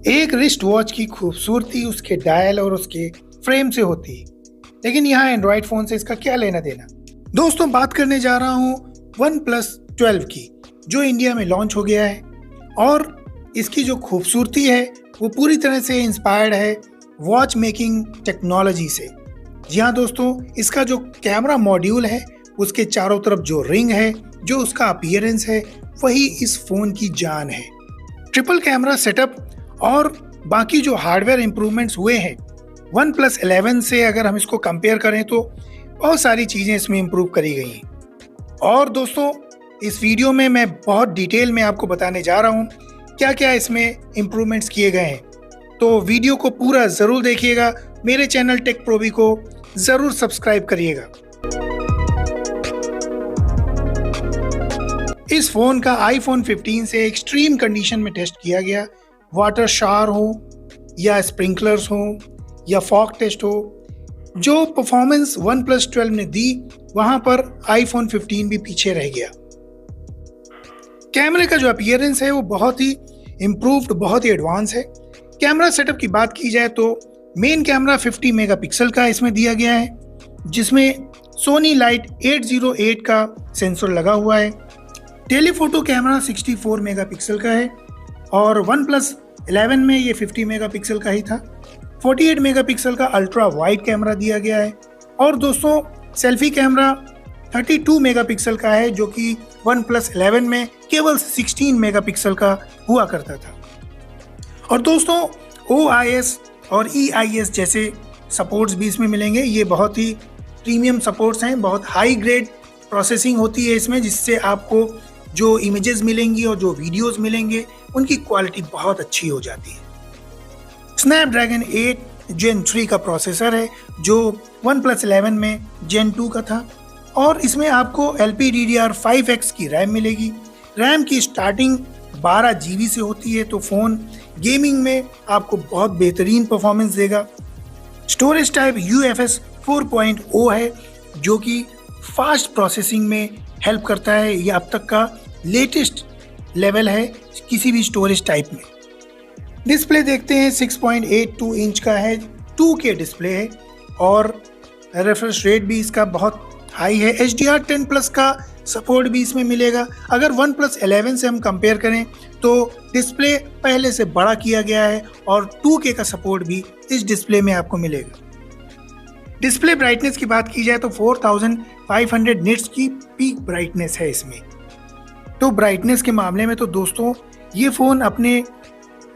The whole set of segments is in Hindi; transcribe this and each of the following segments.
एक रिस्ट वॉच की खूबसूरती उसके डायल और उसके फ्रेम से होती है, लेकिन यहाँ एंड्रॉयड फोन से इसका क्या लेना देना। दोस्तों, बात करने जा रहा हूँ वन प्लस 12 की, जो इंडिया में लॉन्च हो गया है। और इसकी जो खूबसूरती है वो पूरी तरह से इंस्पायर्ड है वॉच मेकिंग टेक्नोलॉजी से। जी हाँ दोस्तों, इसका जो कैमरा मॉड्यूल है, उसके चारों तरफ जो रिंग है, जो उसका अपीयरेंस है, वही इस फोन की जान है। ट्रिपल कैमरा सेटअप और बाकी जो हार्डवेयर इंप्रूवमेंट्स हुए हैं वन प्लस 11 से, अगर हम इसको कंपेयर करें तो बहुत सारी चीज़ें इसमें इंप्रूव करी गई हैं। और दोस्तों, इस वीडियो में मैं बहुत डिटेल में आपको बताने जा रहा हूँ क्या क्या इसमें इंप्रूवमेंट्स किए गए हैं। तो वीडियो को पूरा ज़रूर देखिएगा, मेरे चैनल टेक प्रोबी को ज़रूर सब्सक्राइब करिएगा। इस फ़ोन का आईफोन 15 से एक्सट्रीम कंडीशन में टेस्ट किया गया। वाटर शावर हो या स्प्रिंकलर्स हो या फॉग टेस्ट हो, जो परफॉर्मेंस वन प्लस 12 ने दी, वहां पर आईफोन 15 भी पीछे रह गया। कैमरे का जो अपीयरेंस है वो बहुत ही इम्प्रूव्ड, बहुत ही एडवांस है। कैमरा सेटअप की बात की जाए तो मेन कैमरा 50 मेगापिक्सल का इसमें दिया गया है, जिसमें सोनी लाइट 808 का सेंसर लगा हुआ है। टेलीफोटो कैमरा 64 मेगापिक्सल का है और वन प्लस 11 में ये 50 मेगापिक्सल का ही था। 48 मेगापिक्सल का अल्ट्रा वाइड कैमरा दिया गया है। और दोस्तों, सेल्फी कैमरा 32 मेगापिक्सल का है, जो कि वन प्लस 11 में केवल 16 मेगापिक्सल का हुआ करता था। और दोस्तों, OIS और EIS जैसे सपोर्ट्स भी इसमें मिलेंगे। ये बहुत ही प्रीमियम सपोर्ट्स हैं, बहुत हाई ग्रेड प्रोसेसिंग होती है इसमें, जिससे आपको जो इमेजेस मिलेंगी और जो वीडियोस मिलेंगे उनकी क्वालिटी बहुत अच्छी हो जाती है। स्नैपड्रैगन 8 Gen 3 का प्रोसेसर है, जो वन प्लस 11 में Gen 2 का था। और इसमें आपको LPDDR5X की रैम मिलेगी। रैम की स्टार्टिंग 12 GB से होती है, तो फ़ोन गेमिंग में आपको बहुत बेहतरीन परफॉर्मेंस देगा। स्टोरेज टाइप UFS 4.0 है, जो कि फास्ट प्रोसेसिंग में हेल्प करता है। ये अब तक का लेटेस्ट लेवल है किसी भी स्टोरेज टाइप में। डिस्प्ले देखते हैं, 6.82 इंच का है, 2K डिस्प्ले है और रिफ्रेश रेट भी इसका बहुत हाई है। HDR10 प्लस का सपोर्ट भी इसमें मिलेगा। अगर वन प्लस 11 से हम कंपेयर करें तो डिस्प्ले पहले से बड़ा किया गया है और 2K का सपोर्ट भी इस डिस्प्ले में आपको मिलेगा। डिस्प्ले ब्राइटनेस की बात की जाए तो 4500 निट्स की पीक ब्राइटनेस है इसमें। तो ब्राइटनेस के मामले में तो दोस्तों, ये फ़ोन अपने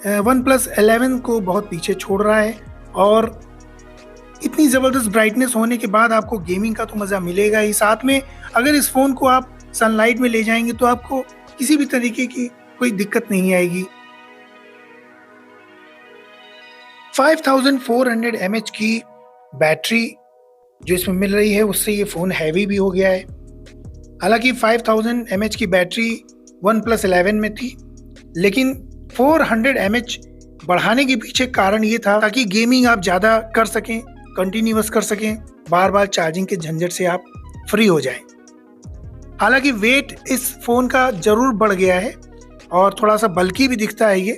वन प्लस 11 को बहुत पीछे छोड़ रहा है। और इतनी ज़बरदस्त ब्राइटनेस होने के बाद आपको गेमिंग का तो मज़ा मिलेगा ही, साथ में अगर इस फ़ोन को आप सनलाइट में ले जाएंगे तो आपको किसी भी तरीके की कोई दिक्कत नहीं आएगी। 5400 mAh की बैटरी जो इसमें मिल रही है, उससे ये फ़ोन हैवी भी हो गया है। हालांकि 5000 mAh की बैटरी वन प्लस 11 में थी, लेकिन 400 mAh बढ़ाने के पीछे कारण ये था ताकि गेमिंग आप ज़्यादा कर सकें, कंटिन्यूअस कर सकें, बार बार चार्जिंग के झंझट से आप फ्री हो जाएं। हालांकि वेट इस फ़ोन का ज़रूर बढ़ गया है और थोड़ा सा बल्कि भी दिखता है। ये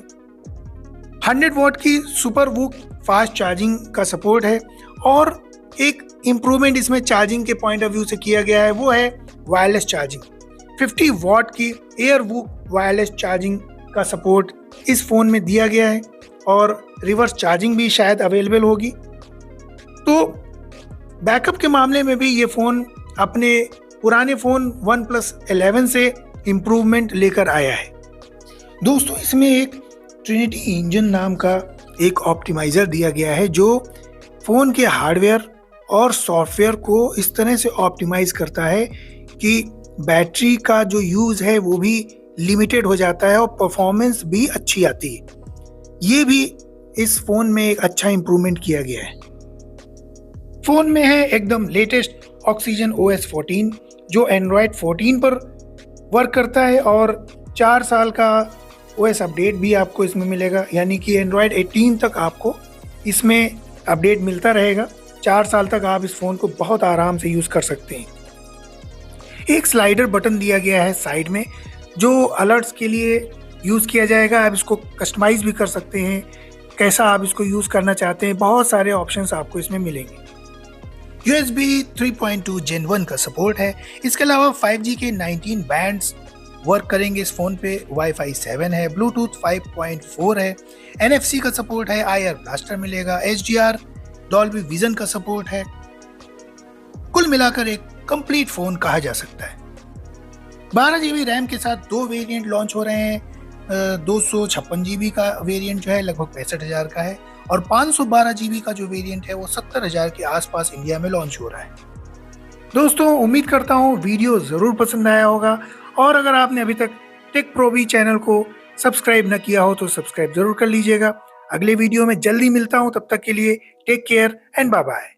100 वॉट की सुपर वूक फास्ट चार्जिंग का सपोर्ट है। और एक इम्प्रूवमेंट इसमें चार्जिंग के पॉइंट ऑफ व्यू से किया गया है, वो है वायरलेस चार्जिंग। 50 वॉट की एयर वूक वायरलेस चार्जिंग का सपोर्ट इस फ़ोन में दिया गया है और रिवर्स चार्जिंग भी शायद अवेलेबल होगी। तो बैकअप के मामले में भी ये फ़ोन अपने पुराने फ़ोन वन प्लस 11 से इम्प्रूवमेंट लेकर आया है। दोस्तों, इसमें एक ट्रिनिटी इंजन नाम का एक ऑप्टिमाइज़र दिया गया है, जो फ़ोन के हार्डवेयर और सॉफ्टवेयर को इस तरह से ऑप्टिमाइज़ करता है कि बैटरी का जो यूज़ है वो भी लिमिटेड हो जाता है और परफॉर्मेंस भी अच्छी आती है। ये भी इस फ़ोन में एक अच्छा इम्प्रूवमेंट किया गया है। फ़ोन में है एकदम लेटेस्ट ऑक्सीजन OS 14, जो एंड्रॉयड 14 पर वर्क करता है और 4 साल का OS अपडेट भी आपको इसमें मिलेगा, यानी कि एंड्रॉयड 18 तक आपको इसमें अपडेट मिलता रहेगा। 4 साल तक आप इस फ़ोन को बहुत आराम से यूज़ कर सकते हैं। एक स्लाइडर बटन दिया गया है साइड में, जो अलर्ट्स के लिए यूज़ किया जाएगा। आप इसको कस्टमाइज़ भी कर सकते हैं, कैसा आप इसको यूज़ करना चाहते हैं, बहुत सारे ऑप्शंस आपको इसमें मिलेंगे। USB 3.2 Gen 1 का सपोर्ट है। इसके अलावा 5G के 19 बैंड्स वर्क करेंगे इस फ़ोन पे, वाईफाई 7 है, ब्लूटूथ 5.4 है, NFC का सपोर्ट है, IR ब्लास्टर मिलेगा, HDR डॉल्बी विजन का सपोर्ट है। कुल मिलाकर एक कंप्लीट फ़ोन कहा जा सकता है। 12 GB रैम के साथ 2 वेरिएंट लॉन्च हो रहे हैं। 256 GB का वेरिएंट जो है लगभग 65,000 का है, और 512 GB का जो वेरिएंट है वो 70,000 के आसपास इंडिया में लॉन्च हो रहा है। दोस्तों, उम्मीद करता हूँ वीडियो ज़रूर पसंद आया होगा, और अगर आपने अभी तक टेक प्रो चैनल को सब्सक्राइब न किया हो तो सब्सक्राइब ज़रूर कर लीजिएगा। अगले वीडियो में जल्दी मिलता हूँ, तब तक के लिए take care and bye bye.